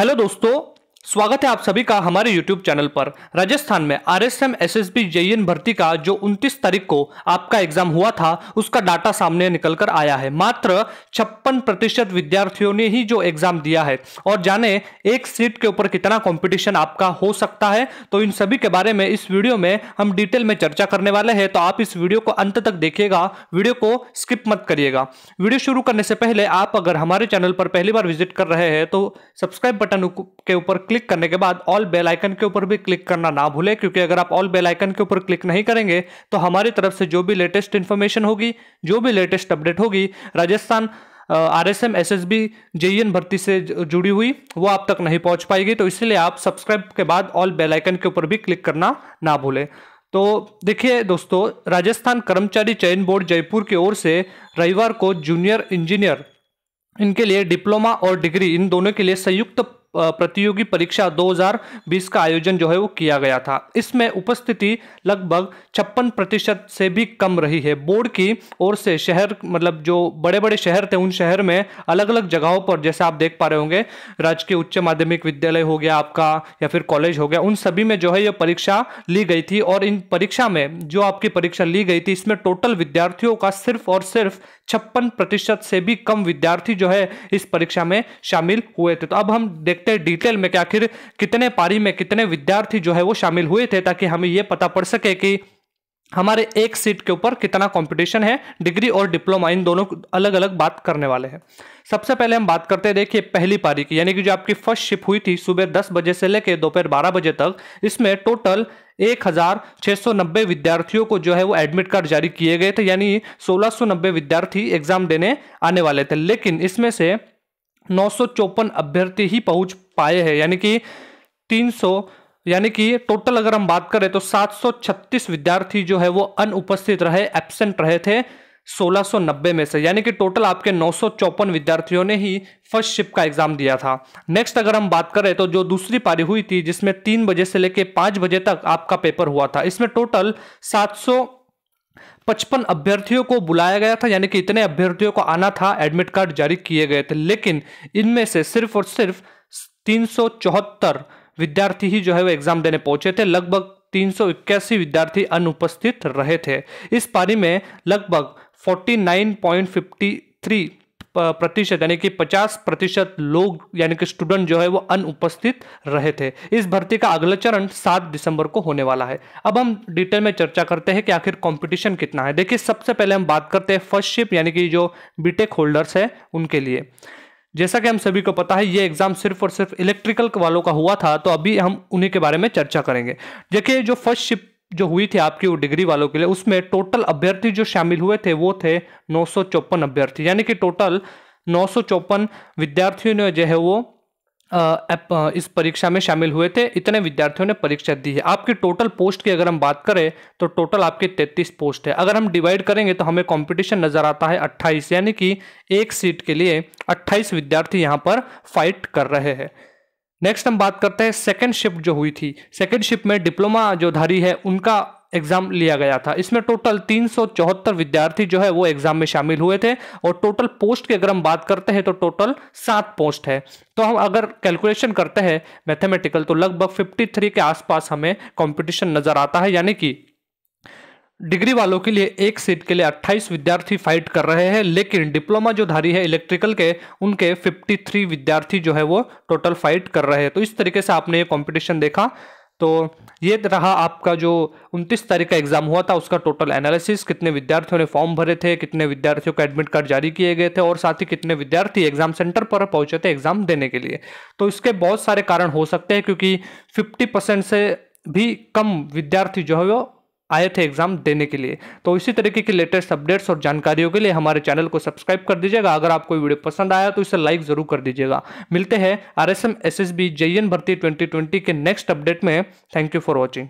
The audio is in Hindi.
हेलो दोस्तों, स्वागत है आप सभी का हमारे YouTube चैनल पर। राजस्थान में RSM SSB JEN भर्ती का जो 29 तारीख को आपका एग्जाम हुआ था उसका डाटा सामने निकल कर आया है। मात्र 56% विद्यार्थियों ने ही जो एग्जाम दिया है और जाने एक सीट के ऊपर कितना कंपटीशन आपका हो सकता है, तो इन सभी के बारे में इस वीडियो में हम डिटेल में चर्चा करने वाले हैं। तो आप इस वीडियो को अंत तक देखिएगा, वीडियो को स्किप मत करिएगा। वीडियो शुरू करने से पहले आप अगर हमारे चैनल पर पहली बार विजिट कर रहे हैं तो सब्सक्राइब बटन के ऊपर क्लिक करने के बाद ऑल बेल आइकन के ऊपर भी क्लिक करना ना भूलें, क्योंकि अगर आप ऑल बेल आइकन के ऊपर क्लिक नहीं करेंगे तो हमारी तरफ से जो भी लेटेस्ट इंफॉर्मेशन होगी, जो भी लेटेस्ट अपडेट होगी राजस्थान RSM SSB JEN भर्ती से जुड़ी हुई, वो आप तक नहीं पहुंच पाएगी। तो इसलिए आप सब्सक्राइब के बाद ऑल बेल आइकन के ऊपर भी क्लिक करना ना भूलें। तो देखिए दोस्तों, राजस्थान कर्मचारी चयन बोर्ड जयपुर की ओर से रविवार को जूनियर इंजीनियर इनके लिए डिप्लोमा और डिग्री इन दोनों के लिए संयुक्त प्रतियोगी परीक्षा 2020 का आयोजन जो है वो किया गया था। इसमें उपस्थिति लगभग 56% से भी कम रही है। बोर्ड की ओर से शहर मतलब जो बड़े बड़े शहर थे उन शहर में अलग अलग जगहों पर, जैसे आप देख पा रहे होंगे, राजकीय उच्च माध्यमिक विद्यालय हो गया आपका या फिर कॉलेज हो गया, उन सभी में जो है ये परीक्षा ली गई थी। और इन परीक्षा में जो आपकी परीक्षा ली गई थी इसमें टोटल विद्यार्थियों का सिर्फ और सिर्फ 56% से भी कम विद्यार्थी जो है इस परीक्षा में शामिल हुए थे। तो अब हम देखते हैं डिटेल में कि आखिर कितने पारी में कितने विद्यार्थी जो है वो शामिल हुए थे, ताकि हमें यह पता पड़ सके कि हमारे एक सीट के ऊपर कितना कंपटीशन है। डिग्री और डिप्लोमा इन दोनों अलग अलग बात करने वाले हैं। सबसे पहले हम बात करते हैं, देखिए पहली पारी की, यानी कि जो आपकी फर्स्ट शिफ्ट हुई थी सुबह 10 बजे से लेकर दोपहर 12 बजे तक, इसमें टोटल 1690 विद्यार्थियों को जो है वो एडमिट कार्ड जारी किए गए थे, यानी 1690 विद्यार्थी एग्जाम देने आने वाले थे। लेकिन इसमें से 954 अभ्यर्थी ही पहुंच पाए हैं, यानी कि 300, यानी कि टोटल अगर हम बात करें तो 736 विद्यार्थी जो है वो अनुपस्थित रहे, एब्सेंट रहे थे 1690 में से, यानी कि टोटल आपके 954 विद्यार्थियों ने ही फर्स्ट शिफ्ट का एग्जाम दिया था। नेक्स्ट अगर हम बात करें तो जो दूसरी पारी हुई थी जिसमें 3 बजे से लेकर 5 बजे तक आपका पेपर हुआ था, इसमें टोटल 755 अभ्यर्थियों को बुलाया गया था, यानी कि इतने अभ्यर्थियों को आना था, एडमिट कार्ड जारी किए गए थे। लेकिन इनमें से सिर्फ और सिर्फ 374 विद्यार्थी ही जो है वो एग्जाम देने पहुंचे थे। लगभग 381 विद्यार्थी अनुपस्थित रहे थे। इस पारी में लगभग 49.53% यानी कि 50% लोग यानी कि स्टूडेंट जो है वो अनुपस्थित रहे थे। इस भर्ती का अगला चरण 7 दिसंबर को होने वाला है। अब हम डिटेल में चर्चा करते हैं कि आखिर कंपटीशन कितना है। देखिए सबसे पहले हम बात करते हैं फर्स्ट शिफ्ट यानी कि जो बीटेक होल्डर्स है उनके लिए। जैसा कि हम सभी को पता है ये एग्जाम सिर्फ और सिर्फ इलेक्ट्रिकल वालों का हुआ था, तो अभी हम उन्हीं के बारे में चर्चा करेंगे। देखिए जो फर्स्ट शिफ्ट जो हुई थी आपकी वो डिग्री वालों के लिए, उसमें टोटल अभ्यर्थी जो शामिल हुए थे वो थे 954 अभ्यर्थी, यानी कि टोटल 954 विद्यार्थियों ने जो है वो इस परीक्षा में शामिल हुए थे। इतने विद्यार्थियों ने परीक्षा दी है। आपकी टोटल पोस्ट की अगर हम बात करें तो टोटल आपके 33 पोस्ट है। अगर हम डिवाइड करेंगे तो हमें कंपटीशन नजर आता है 28, यानी कि एक सीट के लिए 28 विद्यार्थी यहां पर फाइट कर रहे हैं। नेक्स्ट हम बात करते हैं सेकंड शिफ्ट जो हुई थी। सेकंड शिफ्ट में डिप्लोमा जो धारी है उनका एग्जाम लिया गया था। इसमें टोटल 374 विद्यार्थी जो है वो एग्जाम में शामिल हुए थे और टोटल पोस्ट की अगर हम बात करते हैं तो टोटल 7 पोस्ट है। तो हम अगर कैलकुलेशन करते हैं मैथमेटिकल तो लगभग 53 के आसपास हमें कंपटीशन नजर आता है, यानी कि डिग्री वालों के लिए एक सीट के लिए 28 विद्यार्थी फाइट कर रहे हैं। लेकिन डिप्लोमा जो धारी है इलेक्ट्रिकल के, उनके 53 विद्यार्थी जो है वो टोटल फाइट कर रहे हैं। तो इस तरीके से आपने ये कंपटीशन देखा। तो ये रहा आपका जो 29 तारीख का एग्जाम हुआ था उसका टोटल एनालिसिस, कितने विद्यार्थियों ने फॉर्म भरे थे, कितने विद्यार्थियों को एडमिट कार्ड जारी किए गए थे और साथ ही कितने विद्यार्थी एग्जाम सेंटर पर पहुंचे थे एग्जाम देने के लिए। तो इसके बहुत सारे कारण हो सकते हैं, क्योंकि 50% से भी कम विद्यार्थी जो है वो आए थे एग्जाम देने के लिए। तो इसी तरीके की लेटेस्ट अपडेट्स और जानकारियों के लिए हमारे चैनल को सब्सक्राइब कर दीजिएगा। अगर आपको वीडियो पसंद आया तो इसे लाइक जरूर कर दीजिएगा। मिलते हैं RSM SSB JEN भर्ती 2020 के नेक्स्ट अपडेट में। Thank you for watching.